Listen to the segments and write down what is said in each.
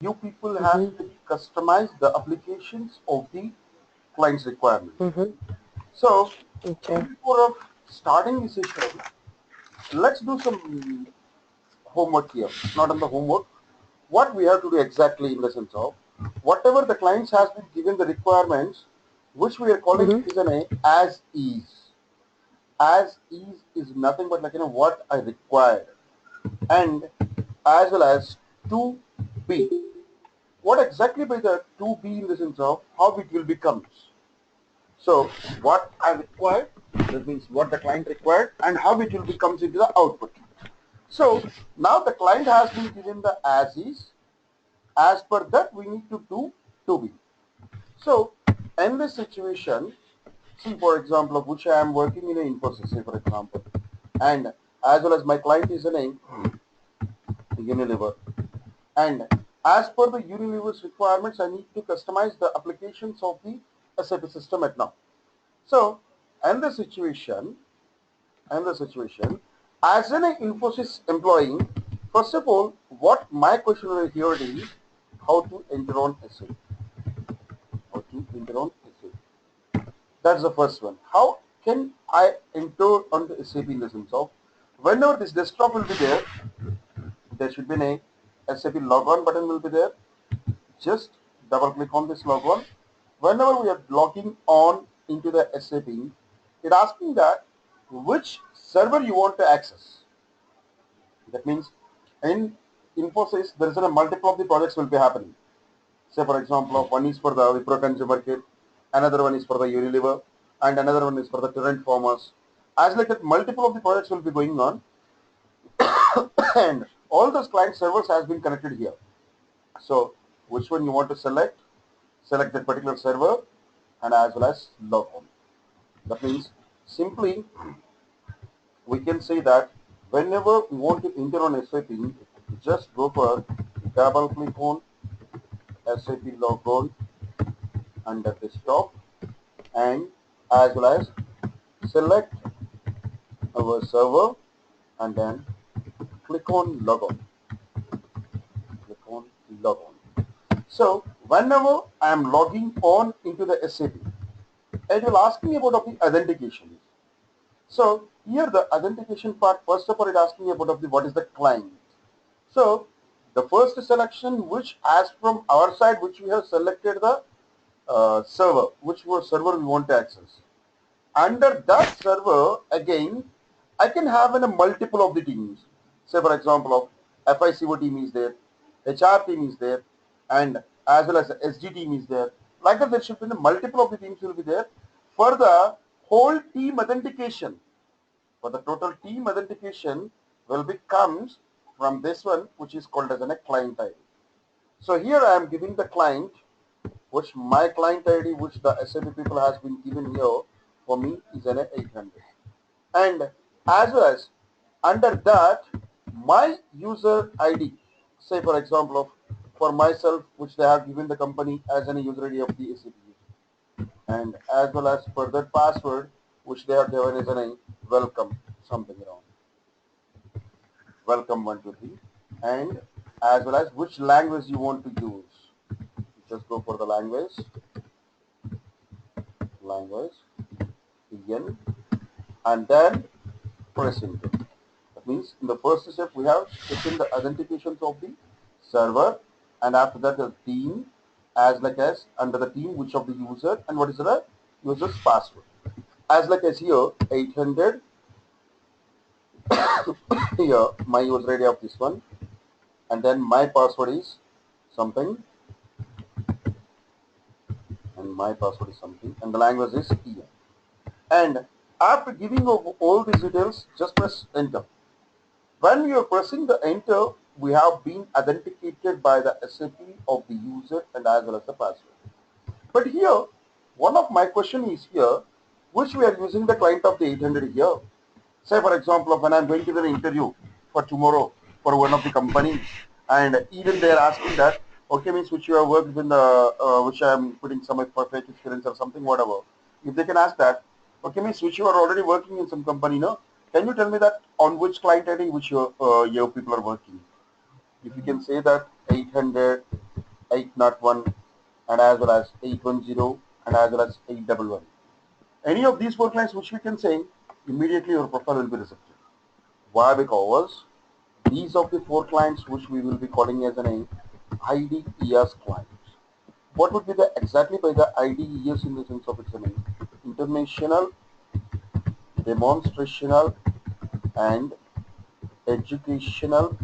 You people have to customize the applications of the client's requirement. So Okay. before of starting the session, let's do some homework here. Not on the homework. What we have to do exactly in the sense of whatever the clients has been given the requirements, which we are calling is an as is. As is nothing but like what I require, and as well as to be. What exactly by the to be in the sense of how it will becomes. So what I require, that means what the client required and how it will becomes into the output. So now the client has been given the as is. As per that we need to do to be. So in this situation, see for example of which I am working in an Infosys, say for example, and as well as my client is in a Unilever, and as per the Unilever's requirements, I need to customize the applications of the SAP system at now. So, in the situation, as an Infosys employee, first of all, what my question over here is how to enter on SAP. How to enter on SAP. That's the first one. How can I enter on the SAP in the sense of whenever this desktop will be there, there should be a SAP logon button will be there. Just double click on this logon. Whenever we are logging on into the SAP, it asking that which server you want to access. That means in Infosys, there is a multiple of the projects will be happening. Say for example, one is for the Wipro Consumer Care, another one is for the Unilever, and another one is for the Torrent Farmers. As like that, multiple of the projects will be going on, and all those client servers has been connected here. So which one you want to select? Select that particular server and as well as log on. That means simply we can say that whenever we want to enter on SAP, just go for double click on SAP logon under desktop and as well as select our server and then click on logon. Click on logon. So whenever I am logging on into the SAP, it will ask me about the authentication. So here the authentication part, first of all it asks me about what is the client. So the first selection which as from our side which we have selected the server, which server we want to access. Under that server again I can have a multiple of the teams. Say for example of FICO team is there, HR team is there, and as well as the SG team is there. Like that there should be a multiple of the teams will be there for the whole team authentication. For the total team authentication will be comes from this one which is called as a client ID. So here I am giving the client which my client ID which the SAP people has been given here for me is an 800, and as well as under that my user ID, say for example of for myself which they have given the company as an user ID of the SAP, and as well as for that password which they have given as a welcome something around welcome 123, and as well as which language you want to use. Just go for the language again, and then press enter. That means in the first step we have taken the authentications of the server, and after that the team, as like as under the team which of the user and what is the user's password. As like as here 800 here my user ID of this one, and then my password is something, and my password is something, and the language is EM. And after giving all these details, just press enter. When we are pressing the enter, we have been authenticated by the SAP of the user and as well as the password. But here, one of my question is here, which we are using the client of the 800 here. Say for example, when I'm going to the interview for tomorrow for one of the companies, and even they are asking that, okay, means which you have worked in the, which I'm putting some perfect experience or something, whatever. If they can ask that, okay, means which you are already working in some company, no? Can you tell me that on which client ID which your people are working? If you can say that 800 801 and as well as 810 and as well as 811. Any of these 4 clients which we can say, immediately your profile will be rejected. Why? Because these are the 4 clients which we will be calling as an IDES clients. What would be the exactly by the IDES in the sense of its name? International, Demonstrational and Educational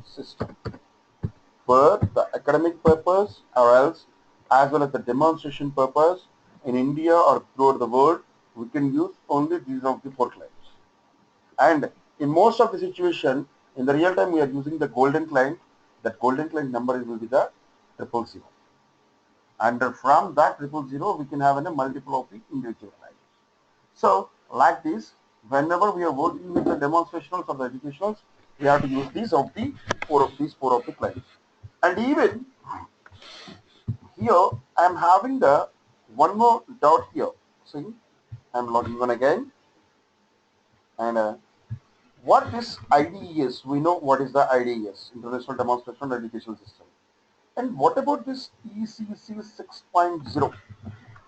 System. For the academic purpose or else as well as the demonstration purpose in India or throughout the world, we can use only these of the 4 clients. And in most of the situation, in the real time, we are using the golden client. That golden client number will be the 000. And from that 000, we can have a multiple of the individual clients. So, like this, whenever we are working with the demonstrationals or the educationals, we have to use these four of the clients. And even here, I am having the one more doubt here. See, I am logging on again, and what is IDES? We know what is the IDES, International Demonstration Education System. And what about this ECC 6.0?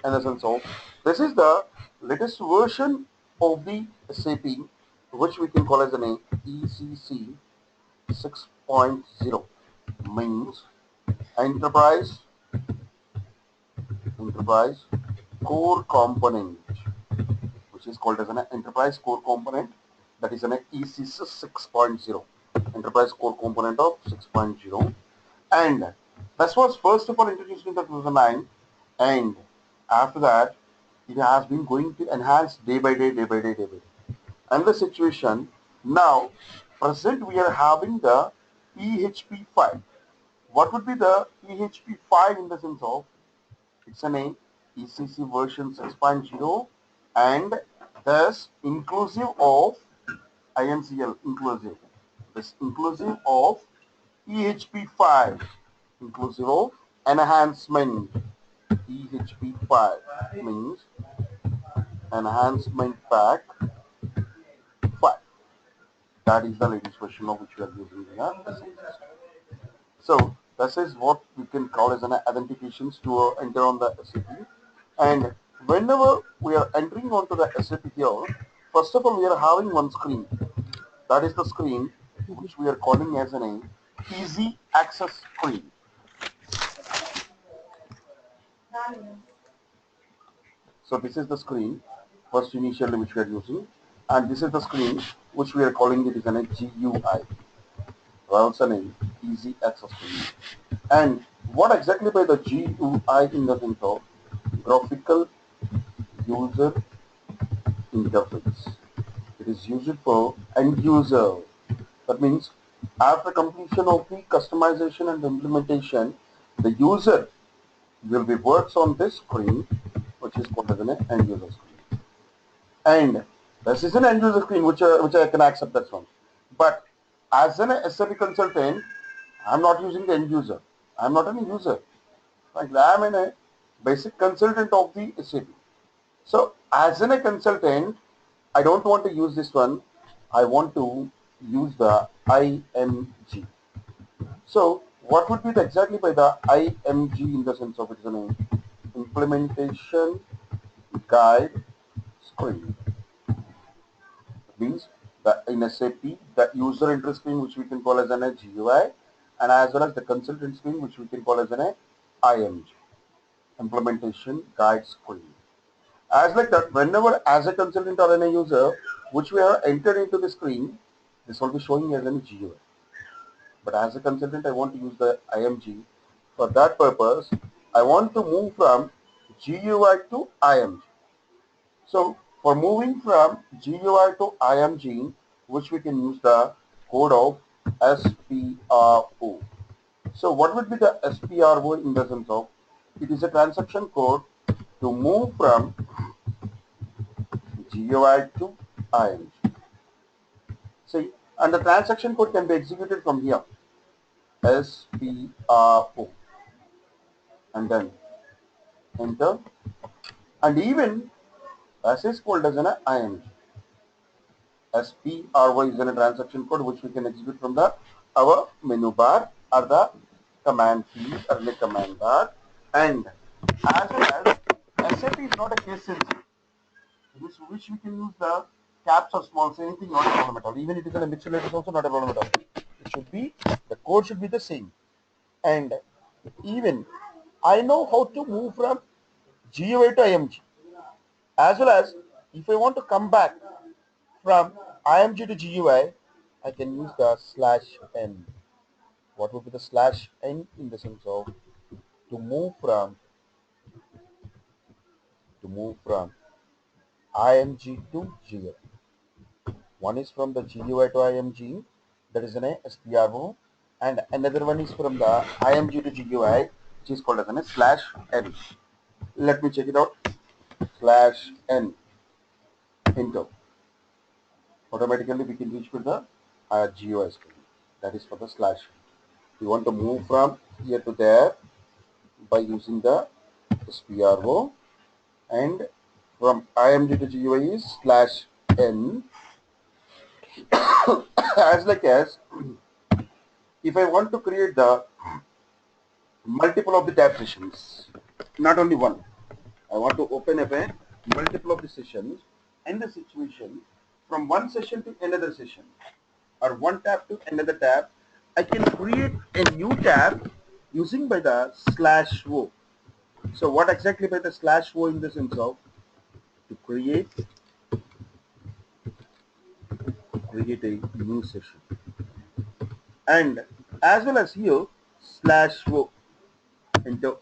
In the sense of, this is the latest version of the SAP, which we can call as an ECC 6.0, means enterprise core component, which is called as an enterprise core component, that is an ECC 6.0, enterprise core component of 6.0. And this was first of all introduced in 2009, and after that it has been going to enhance day by day. And the situation now, present we are having the EHP5. What would be the EHP5 in the sense of, it's an ECC version 6.0 and thus inclusive of INCL, inclusive. This inclusive of EHP5, inclusive of enhancement. EHP5 means enhancement pack 5. That is the latest version of which we are using in our SAP system. So this is what we can call as an authentications to enter on the SAP. And whenever we are entering onto the SAP here, first of all we are having one screen. That is the screen which we are calling as an easy access screen. So this is the screen first initially which we are using, and this is the screen which we are calling it as an GUI. Also an easy access screen. And what exactly by the GUI in the sense of graphical user interface? It is used for end user. That means after completion of the customization and implementation, the user will be works on this screen, which is called as an end user screen. And this is an end user screen which I can accept that one. But as an SAP consultant, I'm not using the end user. I'm not an user. Like I'm a basic consultant of the SAP. So as a consultant, I don't want to use this one. I want to use the IMG. So what would be the exactly by the IMG in the sense of its name? Implementation guide screen. Means the in SAP the user interface screen which we can call as an GUI, and as well as the consultant screen which we can call as an IMG, implementation guide screen. As like that, whenever as a consultant or a user which we have entered into the screen, this will be showing as an GUI. But as a consultant, I want to use the IMG. For that purpose, I want to move from GUI to IMG. So for moving from GUI to IMG, which we can use the code of SPRO. So what would be the SPRO in the sense of, it is a transaction code to move from GUI to IMG. See, and the transaction code can be executed from here, SPRO, and then enter, and even as is called as an IMG. SPRO is a transaction code which we can execute from the our menu bar or the command field or in a command bar, and as well as SAP is not a case sensitive, which we can use the caps or smalls, anything, not a problem at all. Even if it is in a mixed letter, also not a problem at all. It should be, the code should be the same. And even I know how to move from GUI to IMG, as well as if I want to come back from IMG to GUI, I can use the slash n. What would be the slash n in the sense of to move from IMG to GUI. One is from the GUI to IMG, that is an SPRO, and another one is from the IMG to GUI, which is called as a slash n. Let me check it out. Slash n enter. Automatically we can reach for the GUI screen. That is for the slash. We want to move from here to there by using the SPRO, and from IMG to GUI is slash n. As like as if I want to create the multiple of the tab sessions, not only one, I want to open up a multiple of the sessions in the situation from one session to another session or one tab to another tab. I can create a new tab using by the slash o. So what exactly by the slash o in the sense of to create a new session, and as well as here slash o enter.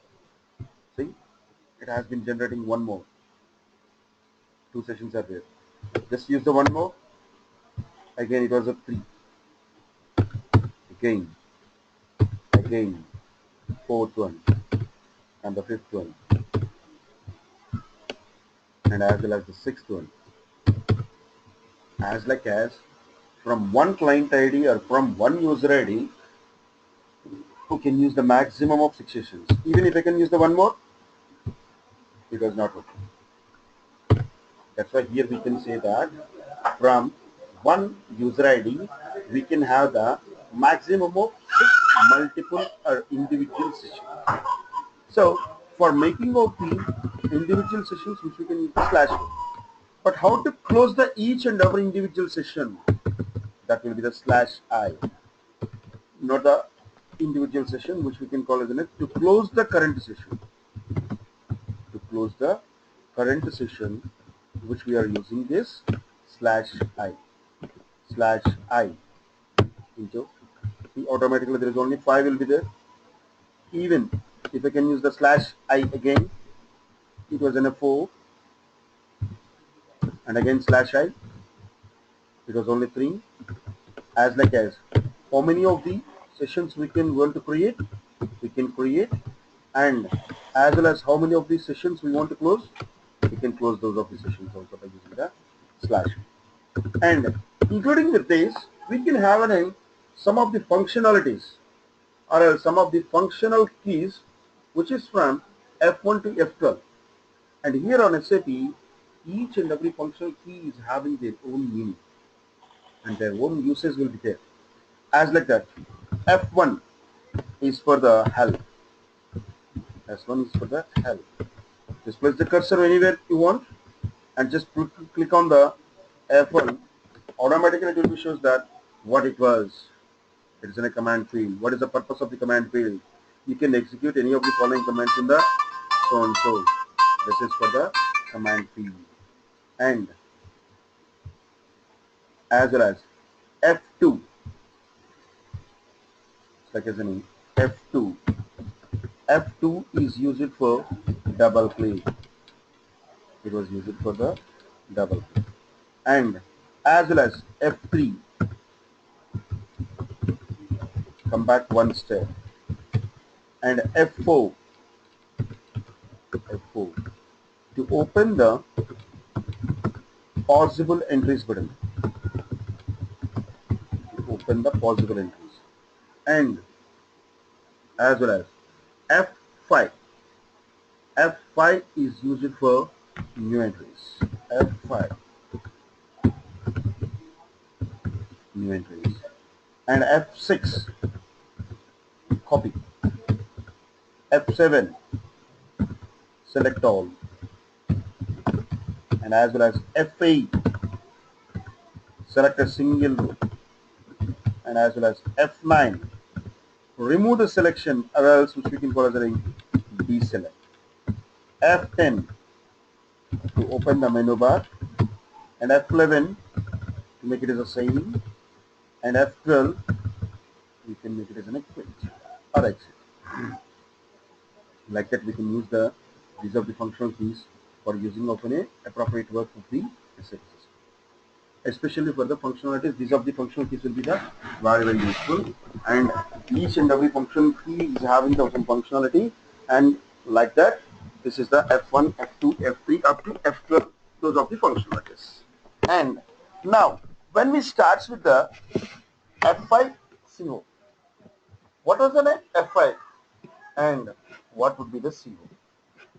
See, it has been generating one more. Two sessions are there. Just use the one more. Again it was a 3. Again, fourth one, and the fifth one, and as well as the sixth one. As like as from one client ID or from one user ID, who can use the maximum of 6 sessions. Even if I can use the one more, it was not working. That's why here we can say that from one user ID, we can have the maximum of 6 multiple or individual sessions. So for making of the individual sessions, which we can use the slash o. But how to close the each and every individual session? That will be the slash I. Not the individual session, which we can call as to close the current session. To close the current session, which we are using this slash I. Slash I into, see, automatically there is only 5 will be there. Even if I can use the slash I again, it was in a 4, and again slash I, it was only 3. As like as how many of the sessions we can want to create, we can create, and as well as how many of these sessions we want to close, we can close those of the sessions also by using the slash. And including with this, we can have some of the functionalities or some of the functional keys, which is from F1 to F12. And here on SAP, each and every functional key is having their own meaning and their own uses will be there. As like that, F1 is for the help. S1 is for the help. Just place the cursor anywhere you want and just click on the F1. Automatically it will be shows that what it was. It is in a command field. What is the purpose of the command field? You can execute any of the following commands in the so and so. This is for the command field. And as well as F2, like as in F2. F2 is used for double click. It was used for the double click. And as well as F3, come back one step. And F4 to open the possible entries button. To open the possible entries. And as well as F5. F5 is used for new entries. F5 new entries. And F6 copy. F7, select all, and as well as F8, select a single row, and as well as F9, remove the selection or else which we can call as a deselect. F10 to open the menu bar, and F11 to make it as a same, and F12 we can make it as an quit or exit. Like that we can use these are the functional keys for using of an appropriate work of the SAP system. Especially for the functionalities, these of the functional keys will be the very useful, and each and every function key is having some functionality, and like that this is the F1, F2, F3 up to F12, those of the functionalities. And now when we start with the F5 CO, what was the name F5 and what would be the CO?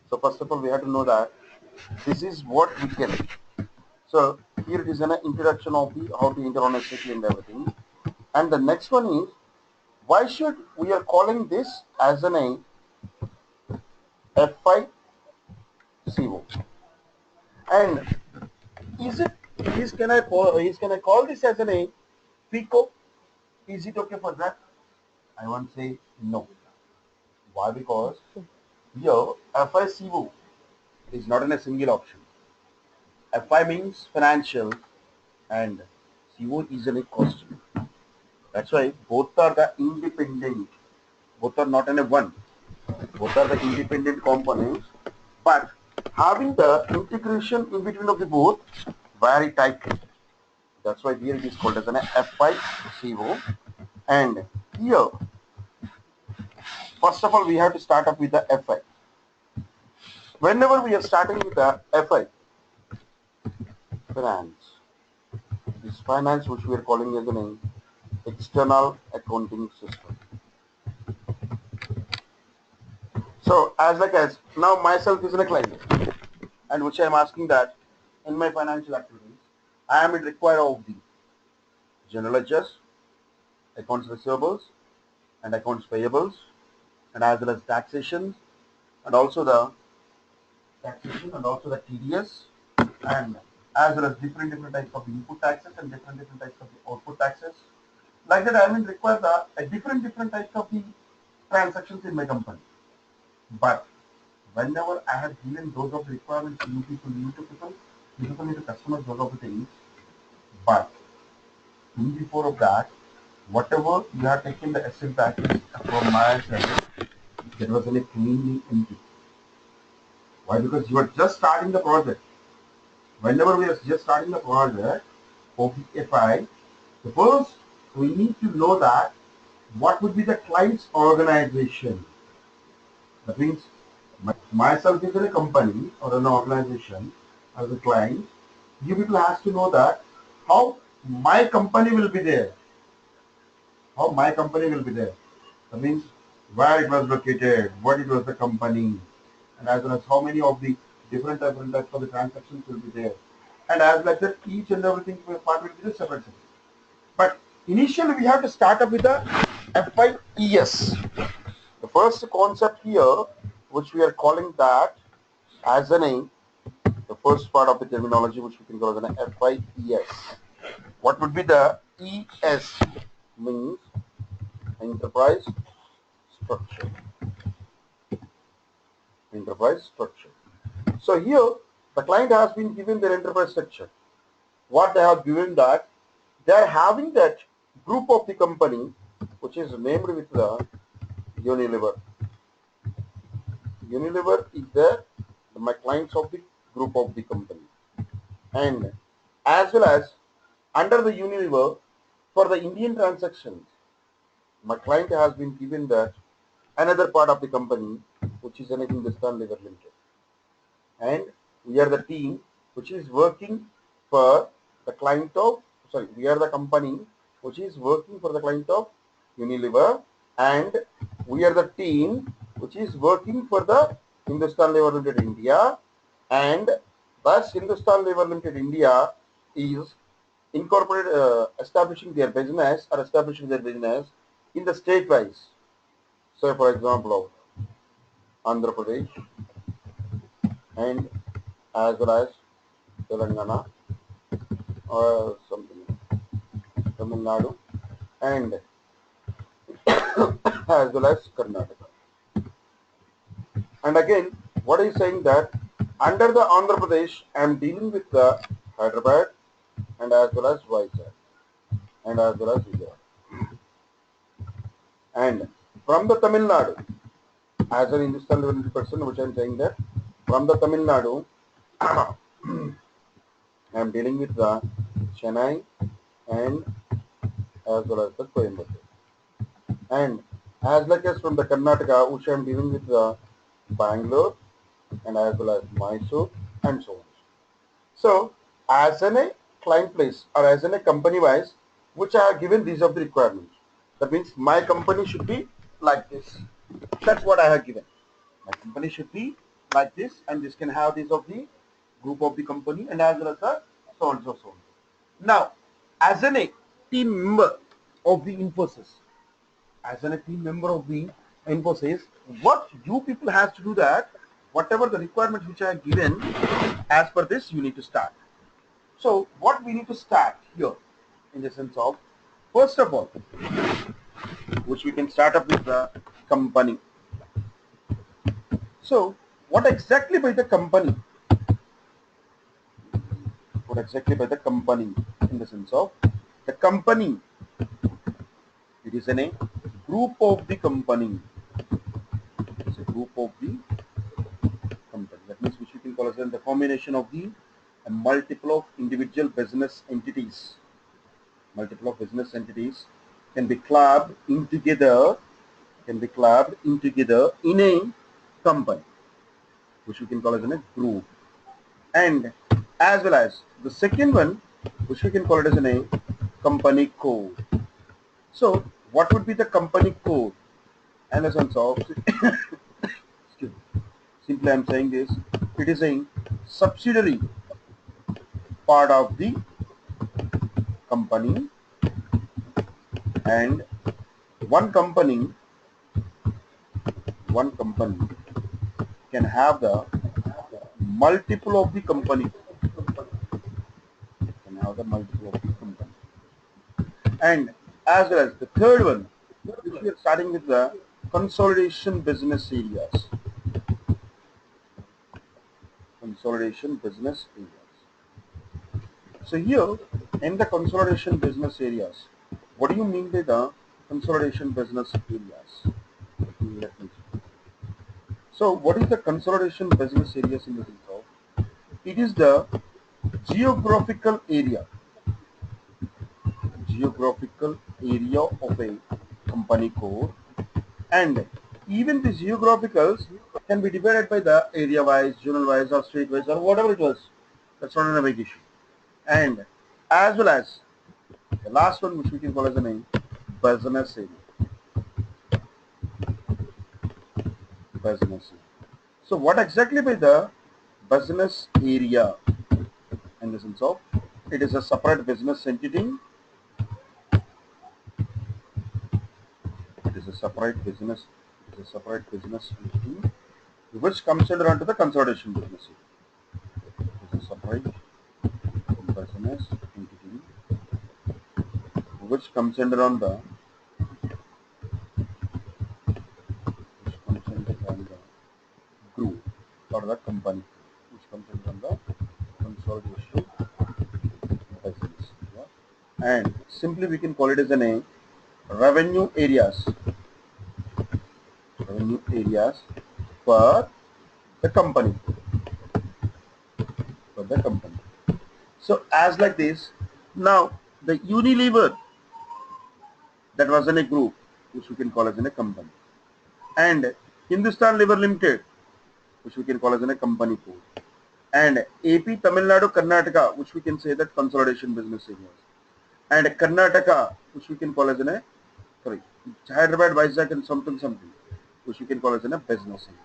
So first of all we have to know that this is what we can. So here it is an introduction of the how to enter on SAP and everything. And the next one is why should we are calling this as an F5 CO? And can I call this as an Fico? Is it okay for that? I want to say no. Why? Because here F5 CO is not in a single option. F5 means financial and CO is in a cost. That's why both are the independent. Both are not in a one. Both are the independent components, but having the integration in between of the both very tightly. That's why here it is called as an F5 CO. And here, first of all, we have to start up with the F5. Whenever we are starting with the F5, finance, this finance which we are calling as an external accounting system. So as now myself is a client, and which I am asking that in my financial activities, I am required of the general ledgers, accounts receivables, and accounts payables, and as well as taxation, and also the TDS, and as well as different types of input taxes and different types of the output taxes. Like that, I require the different types of the transactions in my company. But whenever I have given those of the requirements, you people need to customize those of the things. But in before of that, whatever you have taken the SL package from my service, that was in a cleanly empty. Why? Because you are just starting the project. Whenever we are just starting the project of the FI, first we need to know that what would be the client's organization. That means myself is in a company or an organization as a client. You people have to know that how my company will be there. How my company will be there. That means where it was located, what it was the company, and as well as how many of the different types of the transactions will be there. And as like that, each and everything part will be separate. But initially we have to start up with the FIES. The first concept here, which we are calling that as a name, the first part of the terminology which we can call as an FIES. What would be the ES? Means enterprise structure. Enterprise structure. So here the client has been given their enterprise structure. What they have given that they are having that group of the company which is named with the Unilever. Unilever is my clients of the group of the company, and as well as under the Unilever for the Indian transactions, my client has been given that another part of the company which is an Hindustan Lever Limited, and we are the team which is working for the client of we are the company which is working for the client of Unilever, and we are the team which is working for the Hindustan Lever Limited India, and thus Hindustan Lever Limited India is establishing their business in the state wise. say for example of Andhra Pradesh and as well as Telangana or something, Tamil Nadu and as well as Karnataka. And again, what is saying that under the Andhra Pradesh, I am dealing with the Hyderabad and as well as Vizag and as well as Gujarat. And from the Tamil Nadu, as an Hindustan level person, which I am saying that from the Tamil Nadu, I am dealing with the Chennai and as well as the Coimbatore. And as like as from the Karnataka, which I am dealing with the Bangalore and as well as Mysore and so on. So as in a client place or as in a company wise, which I have given these of the requirements. That means my company should be like this. That's what I have given. My company should be like this, and this can have this of the group of the company and as well as the so on so on. Now, as a team member of the Infosys, as a team member of the Infosys, what you people have to do that, whatever the requirements which I have given, as per this, you need to start. So, what we need to start here, in the sense of, first of all, which we can start up with the company. So, what exactly by the company? What exactly by the company? In the sense of, the company, it is in a group of the company. It's a group of the company. That means which we can call as the combination of the multiple of individual business entities. Multiple of business entities can be clubbed in together, in a company, which we can call as a group. And as well as the second one, which we can call it as a company code. So what would be the company code? And the sense of simply I am saying this, it is a subsidiary part of the company, and one company can have the multiple of the company, and as well as the third one, which we are starting with the consolidation business areas. So here in the consolidation business areas, what do you mean by the consolidation business areas? Let me see. So what is the consolidation business areas in the sense of? It is the geographical area of a company code, and even the geographicals can be divided by the area wise, zonal wise or state wise or whatever it was. That's not a big issue. And as well as the last one, which we can call as a name, business area. So what exactly by the business area? In the sense of, it is a separate business entity. It is a separate business entity which comes under onto the consolidation business area. It is a separate business entity which comes under on the group or the company, which comes under on the consolidation business. Yeah? And simply we can call it as a name, revenue areas for the company. So as like this, now the Unilever, that was in a group, which we can call as in a company, and Hindustan Liver Limited, which we can call as in a company code, and AP, Tamil Nadu, Karnataka, which we can say that consolidation business areas, and Karnataka, which we can call as in a, Hyderabad, Vizag and something, which we can call as in a business areas.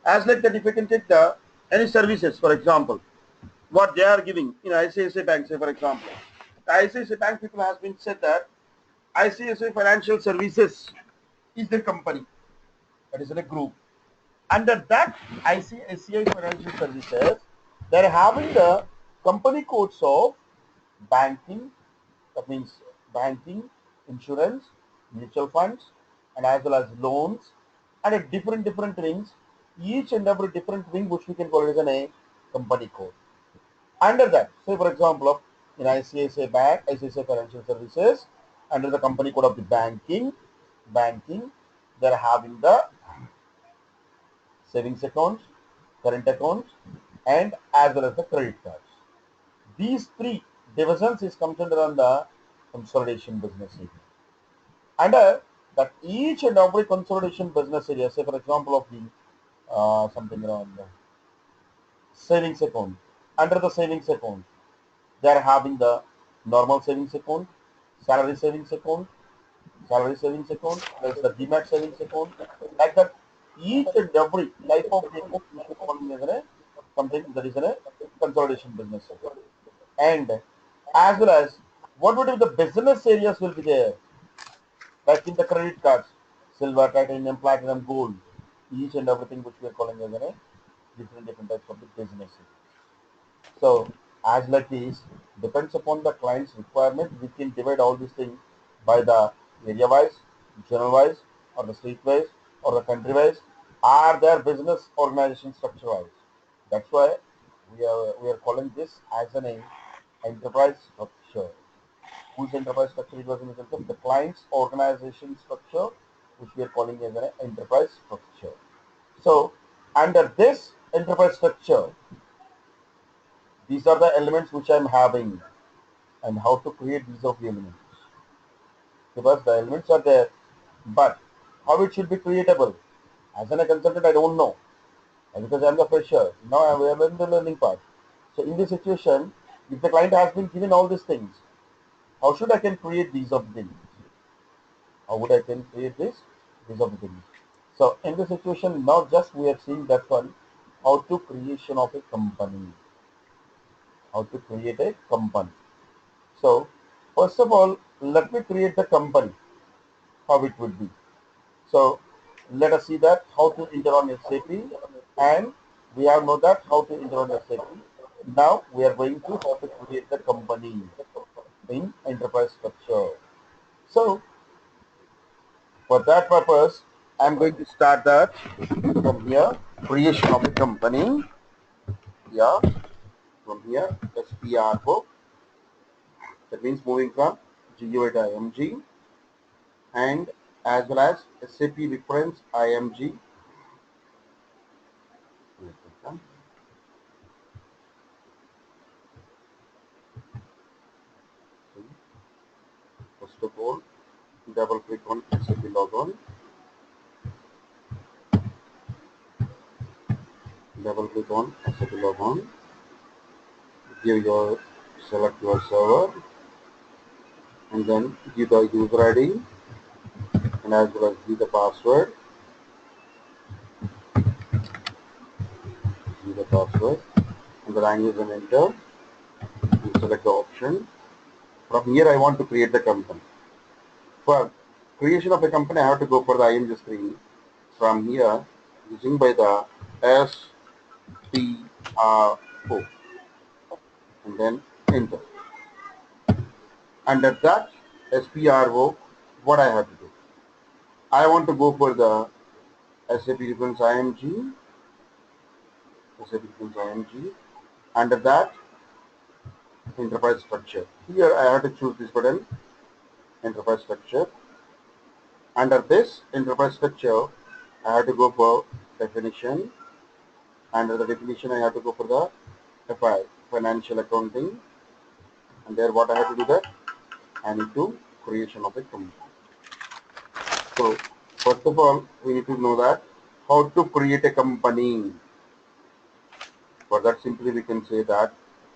As like that, if we can take the any services, for example, what they are giving in ICICI Bank, say for example, the ICICI Bank people has been said that ICICI Financial Services is the company. That is in a group. Under that ICICI Financial Services, they're having the company codes of banking, that means banking, insurance, mutual funds, and as well as loans, and a different wings, each and every different wing which we can call it as a company code. Under that, say for example, in ICICI Bank, ICICI Financial Services, under the company code of the banking, they're having the savings accounts, current accounts, and as well as the credit cards. These three divisions is considered on the consolidation business area. Under that, each and every consolidation business area, say for example of the something around the savings account. Under the savings account, they are having the normal savings account, salary savings account, there's the demat savings account, like that. Each and every type of the account we should call as something that is a consolidation business area. And as well as what would be the business areas will be there, like in the credit cards, silver, titanium, platinum, gold, each and everything which we are calling as a different types of the business areas. So as like this, depends upon the client's requirement, we can divide all these things by the area wise, general wise, or the state wise, or the country wise, or their business organization structure wise. That's why we are calling this as an enterprise structure. Whose enterprise structure it was in the sense of the client's organization structure, which we are calling as an enterprise structure. So under this enterprise structure, these are the elements which I'm having, and how to create these of the elements. Because the elements are there, but how it should be creatable. As a consultant, I don't know. And because I'm the fresher, now I'm in the learning part. So in this situation, if the client has been given all these things, how should I can create these of the things? How would I can create these of the things? So in this situation, now just we are seeing that one, how to creation of a company. How to create a company. So first of all, let me create the company, how it would be. So let us see that how to enter on SAP, and we have know that how to enter on SAP. Now we are going to how to create the company in enterprise structure. So for that purpose, I'm going to start that from here, creation of the company. Yeah, from here, SPRO. That means moving from GUI to IMG, and as well as SAP reference IMG. First of all, double click on SAP logon, double click on SAP logon, give your select your server, and then give the user ID, and as well as give the password, and the language, and enter, and select the option. From here I want to create the company. For creation of a company, I have to go for the IMG screen. From here, using by the SPRO, and then enter. Under that SPRO, what I have to do? I want to go for the SAP reference IMG, Under that, enterprise structure. Here I have to choose this button, enterprise structure. Under this enterprise structure, I have to go for definition. Under the definition, I have to go for the FI, financial accounting. And there what I have to do that? I need to creation of a company. So first of all, we need to know that how to create a company. For that, simply we can say that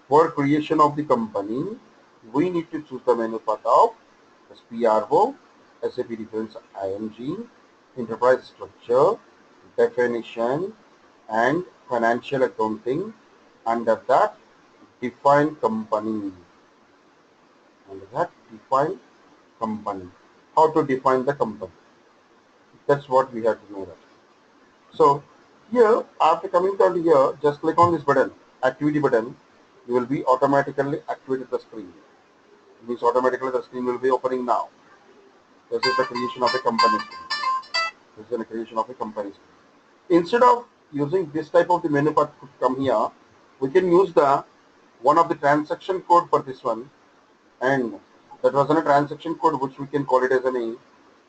for creation of the company, we need to choose the menu path of SPRO, SAP reference IMG, enterprise structure, definition, and financial accounting. Under that, define company. Under that, define company. How to define the company? That's what we have to know that. So here, after coming down to here, just click on this button, activity button. You will be automatically activated the screen. It means automatically the screen will be opening now. This is the creation of a company screen. This is the creation of a company screen. Instead of using this type of the menu path to come here, we can use the one of the transaction code for this one, and that was a transaction code which we can call it as an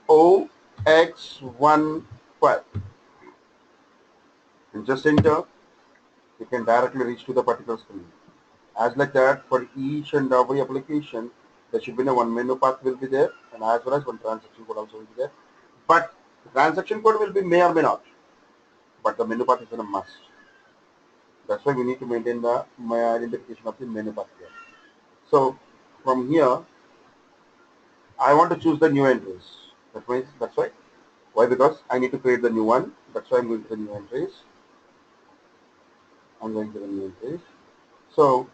OX12. And just enter, you can directly reach to the particular screen. As like that, for each and every application, there should be one menu path will be there, and as well as one transaction code also will be there. But the transaction code will be may or may not, but the menu path is a must. That's why we need to maintain the my identification of the menu path here. So from here, I want to choose the new entries. That means that's why. Why? Because I need to create the new one. That's why I'm going to the new entries. I'm going to the new entries. So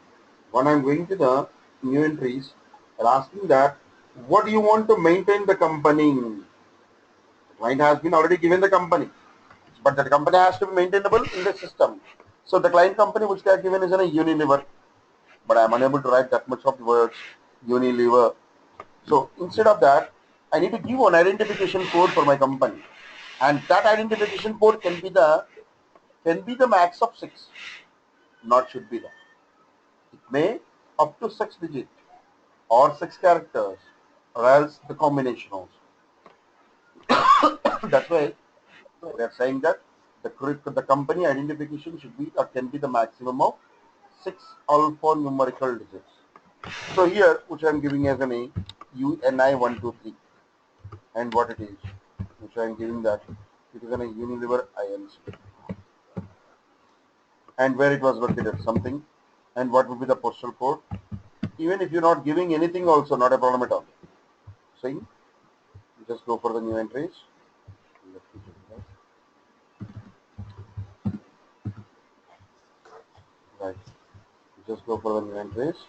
when I'm going to the new entries, they're asking that what do you want to maintain the company? The client has been already given the company, but that company has to be maintainable in the system. So the client company which they are given is a Unilever, but I'm unable to write that much of the words Unilever. So instead of that, I need to give an identification code for my company, and that identification code can be the max of 6, not should be that. It may up to 6 digits or 6 characters, or else the combination also. That's why we are saying that the company identification should be or can be the maximum of 6 alphanumerical digits. So here, which I am giving as an A, UNI123, and what it is, which I am giving that it is an Unilever INC, and where it was located something, and what would be the postal code. Even if you're not giving anything, also not a problem at all. See, just go for the new entries. Right, just go for the new entries.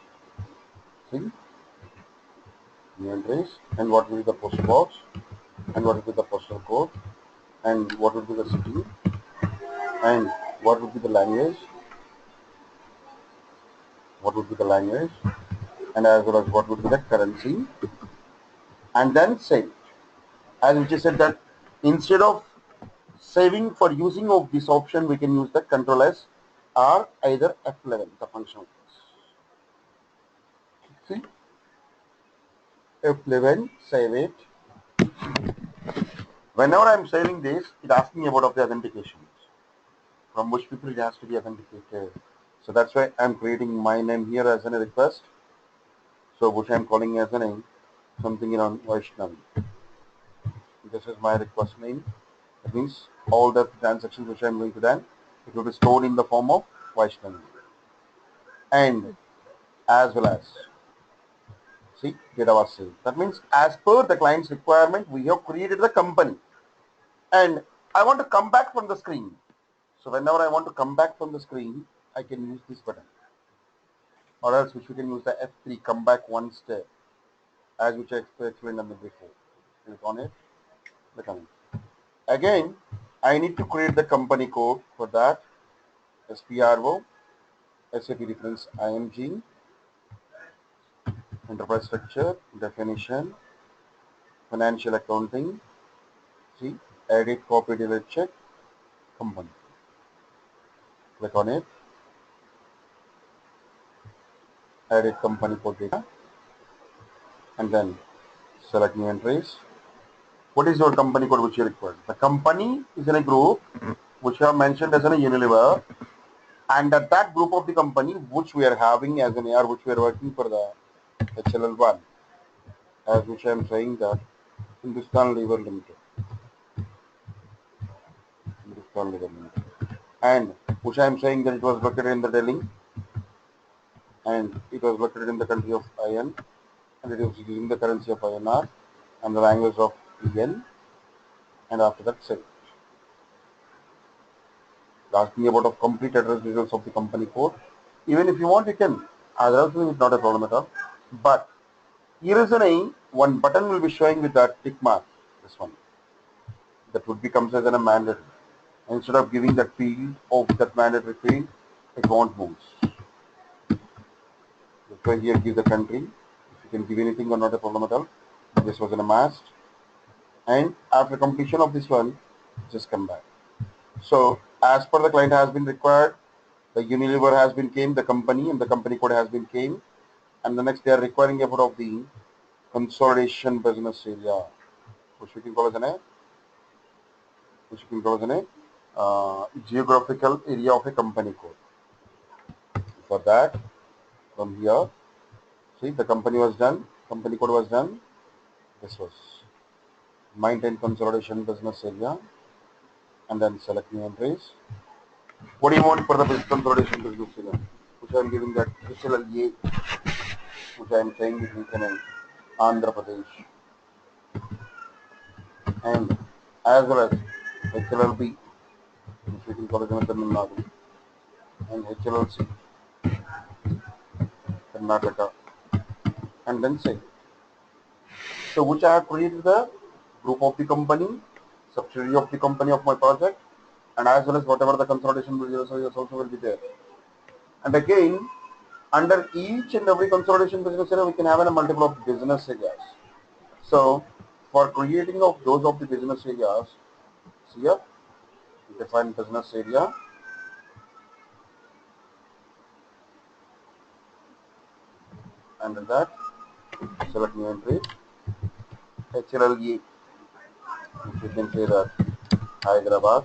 See, new entries, and what will be the postal box, and what will be the postal code, and what will be the city, and what would be the language, what would be the language, and as well as what would be the currency, and then save. As we just said that instead of saving for using of this option, we can use the Control S or either F11, the function. See, F11, save it. Whenever I'm saving this, it asks me about of the authentications, from which people it has to be authenticated. So that's why I'm creating my name here as a request. So which I'm calling as a name, something around Vaishnavi. This is my request name. That means all the transactions which I'm going to do, it will be stored in the form of Vaishnavi. And as well as, see, data was saved. That means as per the client's requirement, we have created the company. And I want to come back from the screen. So whenever I want to come back from the screen, I can use this button. Or else which we can use the F3, come back one step, as which I explained on the before. Click on it, click on it. Again, I need to create the company code for that. SPRO, SAP reference IMG, enterprise structure, definition, financial accounting, see, edit, copy, delete, check, company. Click on it, edit company code data, and then select new entries. What is your company code which you require? The company is in a group which you have mentioned as a Unilever, and that group of the company which we are having as an AR, which we are working for the HLL1, as which I am saying that Hindustan Lever Limited. Hindustan Lever Limited. And which I am saying that it was located in the Delhi, and it was located in the country of IN, and it was using the currency of INR and the language of EN, and after that save. Asking about a complete address details of the company code. Even if you want, you can. Otherwise, it's not a problem at all. But here is one button will be showing with that tick mark. This one that would becomes as a mandatory. Instead of giving that field of that mandatory field, it won't move. That's why here give the country. If you can give anything or not a problem at all. This was in a mast. And after completion of this one, just come back. So as per the client has been required, the Unilever has been came, the company and the company code has been came, and the next they are requiring effort of the consolidation business area, which we can call as geographical area of a company code. For that, from here, see the company was done, company code was done. This was maintain consolidation business area, and then select new entries. What do you want for the business consolidation business area? Which I am giving that HLLA, which I am saying is in Andhra Pradesh, and as well as HLLB, which we can call it in Tamil Nadu, and HLLC, Karnataka, and then say. So which I have created the group of the company, subsidiary of the company of my project, and as well as whatever the consolidation business areas also will be there. And again, under each and every consolidation business area, we can have a multiple of business areas. So for creating of those of the business areas, see here, define business area. Under that, select new entry, HLLE, which you can say that Hyderabad,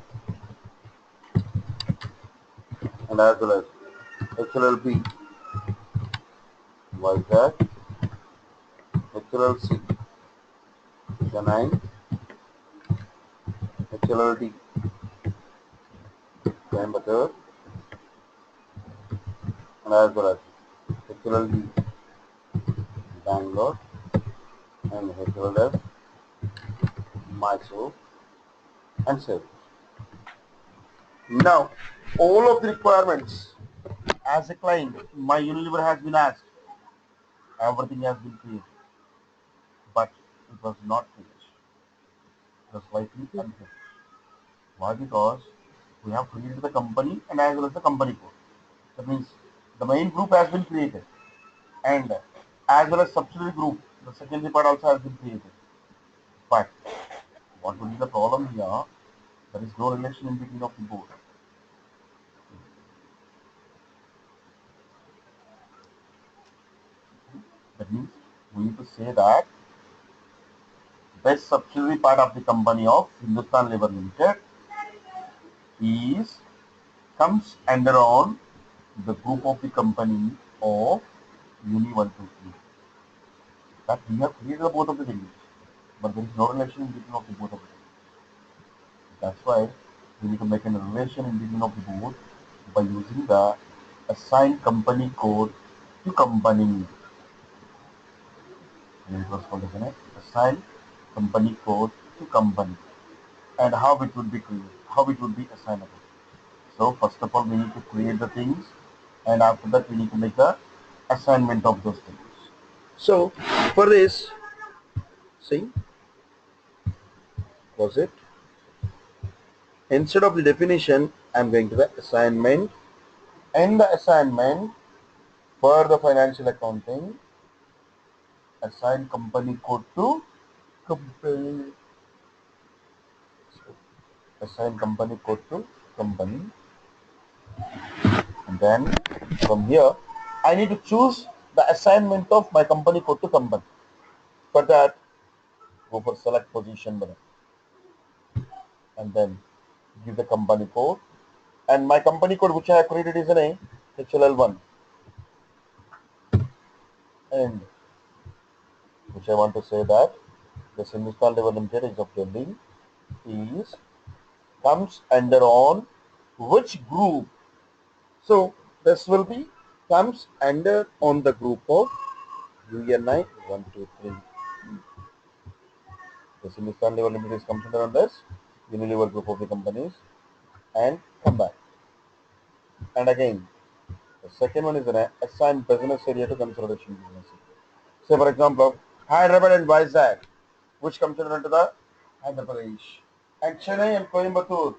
and as well as HLLB, Vizag, HLLC, Chennai, HLLD, Coimbatore, and as well as HLLD, Bangalore, and HLF, Mysore, and save. Now, all of the requirements as a client, my Unilever has been asked. Everything has been created, but it was not finished. It was slightly unfinished. Why? Because we have created the company and as well as the company code. That means the main group has been created, and as well as subsidiary group, the secondary part also has been created. But what will be the problem here? There is no relation in between of the both. That means we need to say that best subsidiary part of the company of Hindustan Lever Limited is comes under on the group of the company of Uni 123. That we have created both of the things, but there is no relation in between of the both of them. That's why we need to make a relation in between of the both by using the assigned company code to company. It was called as an assigned company code to company, and how it would be created, how it would be assignable. So first of all, we need to create the things, and after that we need to make the assignment of those things. So for this, see, was it? Instead of the definition, I'm going to the assignment. In the assignment for the financial accounting, assign company code to company. Assign company code to company. And then from here, I need to choose the assignment of my company code to company. For that, go for select position button. And then give the company code. And my company code which I have created is an HLL1. And which I want to say that the Hindustan Lever Limited is of Delhi is comes under on which group. So this will be comes under on the group of UNI 123. The Hindustan Lever Limited comes under on this Unilever group of the companies, and come back. And again, the second one is an assigned business area to consolidation business area. Say for example, Hyderabad and Vizag, which comes under the Andhra Pradesh, and Chennai and Coimbatore,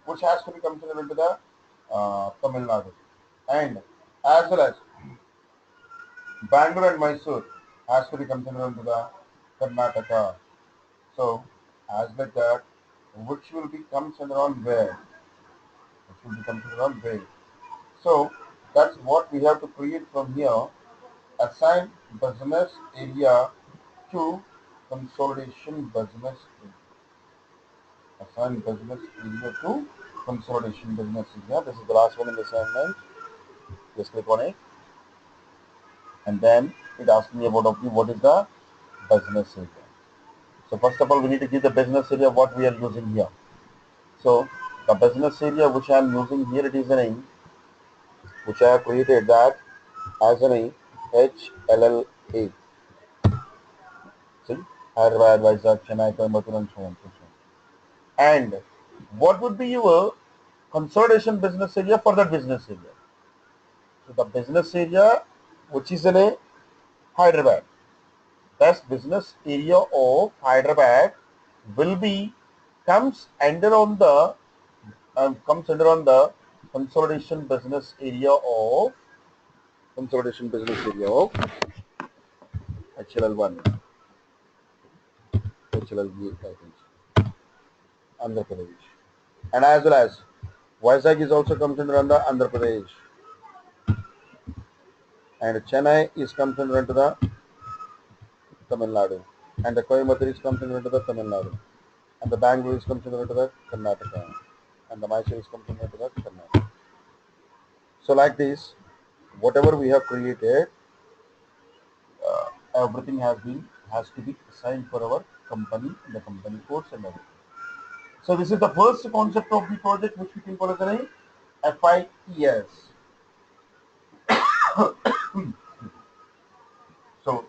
which has to be considered into the Tamil Nadu, and as well as Bangalore and Mysore has to be considered into the Karnataka. So, as like that, which will be considered on where? Which will be considered on where? So, that's what we have to create from here. Assign business area to consolidation business. Assign business area to consolidation business area. This is the last one in the assignment. Just click on it, and then it asks me about what is the business area. So first of all, we need to give the business area what we are using here. So the business area which I am using here, it is a name which I have created that as a name HLLA. See, Hyderabad, Vizag, Chennai, Coimbatore, and so on. And what would be your consolidation business area for that business area? So the business area which is in a Hyderabad, that business area of Hyderabad will be comes under on the consolidation business area of HLL1, HLL8, I think, Andhra Pradesh, and as well as Vizag is also comes under Andhra Pradesh, and Chennai is comes under the Tamil Nadu, and the Coimbatore is comes under the Tamil Nadu, and the Bangalore is comes under the Karnataka, and the Mysore is comes under the Karnataka. So like this, whatever we have created, everything has to be assigned for our company, the company codes and everything. So this is the first concept of the project, which we can call as a FIES. So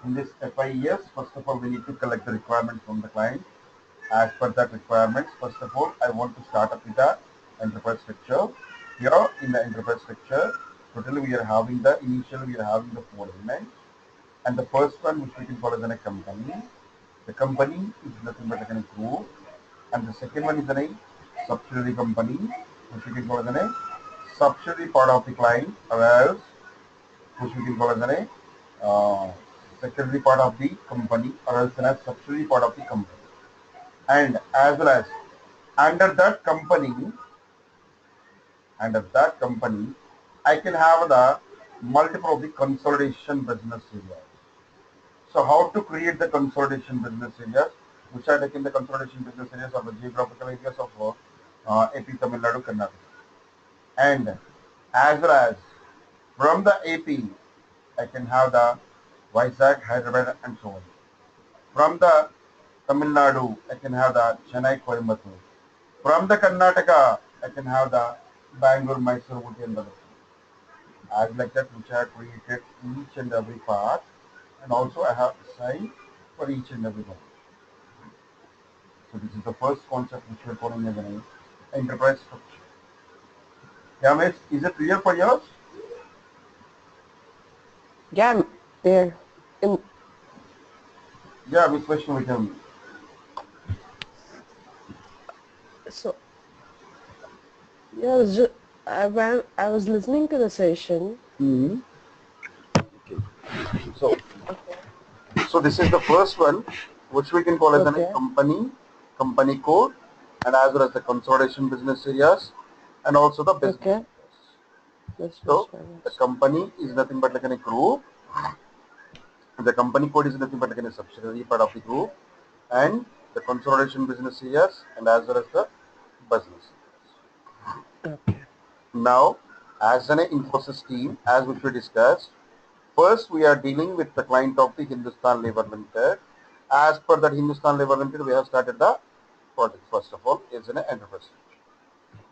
in this FIES, first of all, we need to collect the requirements from the client. As per that requirements, first of all, I want to start up with the enterprise structure. Here in the enterprise structure, totally we are having the four elements, and the first one, which we can call as a company. The company is nothing but like a group, and the second one is a subsidiary company, which we can call as a subsidiary part of the client, or else which we can call as a secondary part of the company, or else a subsidiary part of the company. And as well as under that company, I can have the multiple of the consolidation business areas. So how to create the consolidation business areas, which are taking the consolidation business areas of the geographical areas of AP, Tamil Nadu, Karnataka. And as well as from the AP, I can have the Vizag, Hyderabad, and so on. From the Tamil Nadu, I can have the Chennai, Coimbatore. From the Karnataka, I can have the Bangalore, Mysore, Ooty, and other. As like that, which I have created each and every part, and also I have assigned for each and every one. So this is the first concept which we are calling as an enterprise structure. Yeah, miss, is it clear for yours? Yeah, there. Yeah, Miss Vaishnavi, tell me. So, yeah, when I was listening to the session. Mm-hmm. Okay. So, Okay. so this is the first one, which we can call as a company code, and as well as the consolidation business areas, and also the business areas. So the company is nothing but like a group. The company code is nothing but like a subsidiary part of the group, and the consolidation business areas, and as well as the business areas. Okay. Now, as an Infosys team, as which we discussed, first we are dealing with the client of the Hindustan Lever Limited. As per that Hindustan Lever Limited, we have started the project. First of all, is an enterprise.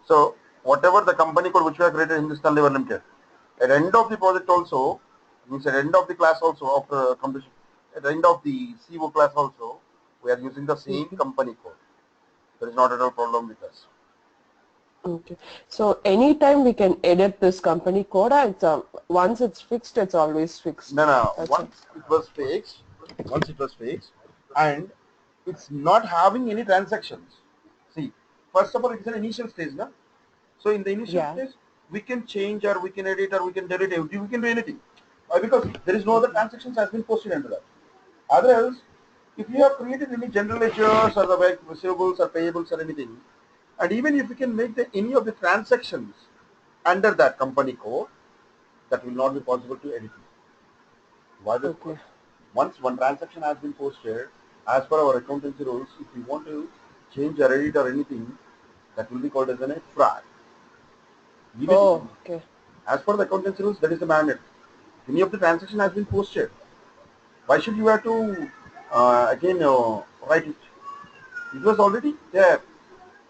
So whatever the company code which we have created, Hindustan Lever Limited, at the end of the project also, means at the end of the class also, after completion, at the end of the CO class also, we are using the same company code. There is not at all problem with us. Okay. So anytime we can edit this company code, and once it's fixed, it's always fixed. No. Once it was fixed, and it's not having any transactions. See, First of all, it's an initial stage, na? So in the initial Yeah. stage, we can change or we can edit or we can delete everything. We can do anything. Because there is no other Okay. transactions has been posted under that. Otherwise, if you have created any general ledgers or the bank receivables or payables or anything, and even if you can make any of the transactions under that company code, that will not be possible to edit it. Why? Because Okay. once one transaction has been posted, as per our accountancy rules, if you want to change or edit or anything, that will be called as a fraud. Even Oh, okay. as per the accountancy rules, that is the mandate. Any of the transaction has been posted. Why should you have to again write it? It was already there.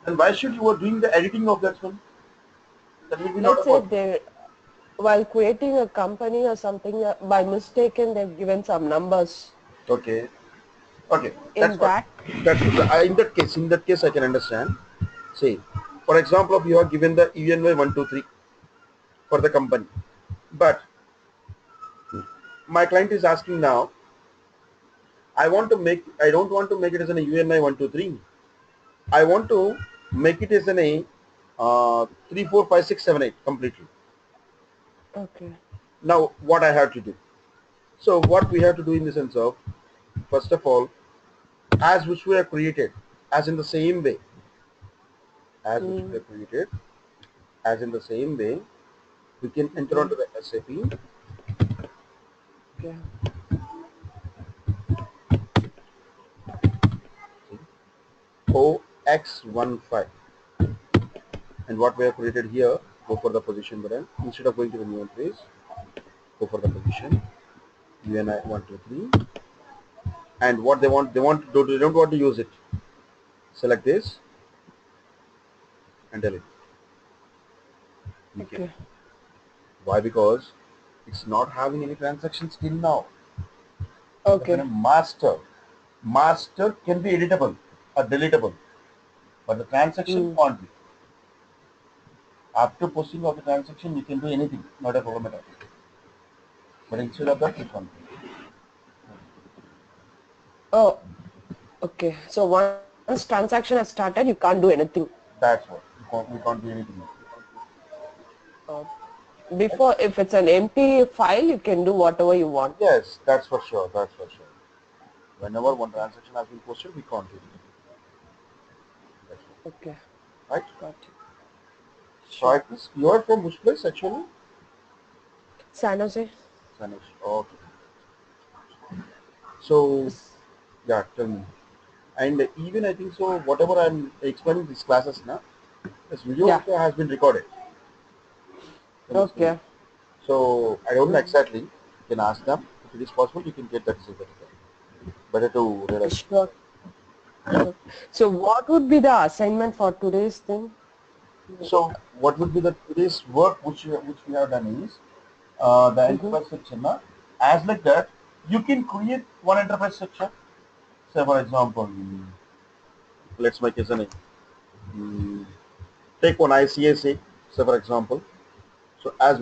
And why should you are doing the editing of that one? That will be not Let's a say possible. they while creating a company or something, by mistaken they've given some numbers. Okay. Okay. That's In what. that, That's in that case, I can understand. See, for example, if you are given the ENY 123 for the company, but my client is asking now, I don't want to make it as an UNI 123. I want to make it as an A 3, 4, 5, 6, 7, 8 completely. okay. Now, what I have to do? So, what we have to do in the sense of, first of all, as which we have created, as in the same way, as which we Mm, have created, as in the same way, we can enter onto mm, the SAP okay. OX15, and what we have created here, go for the position button. Instead of going to the new place, go for the position UNI 123, and what they don't want to use it. Select this and delete. Okay. Okay. Why? Because it's not having any transactions till now. Because in a Okay. master can be editable or deletable, but the transaction Mm. can't be. After posting of the transaction, you can do anything, not a problem at all. But instead of that, you can't. Oh, okay. So once transaction has started, you can't do anything. That's what. We can't do anything. Uh, Right? Before, if it's an empty file, you can do whatever you want. Yes, that's for sure. That's for sure. Whenever one Okay. transaction has been posted, we can't do it. That's Okay. right. Right? Got it. So Sure. I guess you are from which place actually? San Jose? Spanish. Okay. So S- yeah, tell me. And even I think so. Whatever I'm explaining these classes now, this video Yeah. also has been recorded from this video. Okay. So I don't know Mm. exactly. You can ask them if it is possible. You can get that certificate. Better to realize. Sure. Sure. So what would be the assignment for today's thing? So what would be the today's work which we have done is the Mm-hmm. enterprise section. As like that, you can create one enterprise section. Say for example, let's make it an take one ICSA. Say for example, so as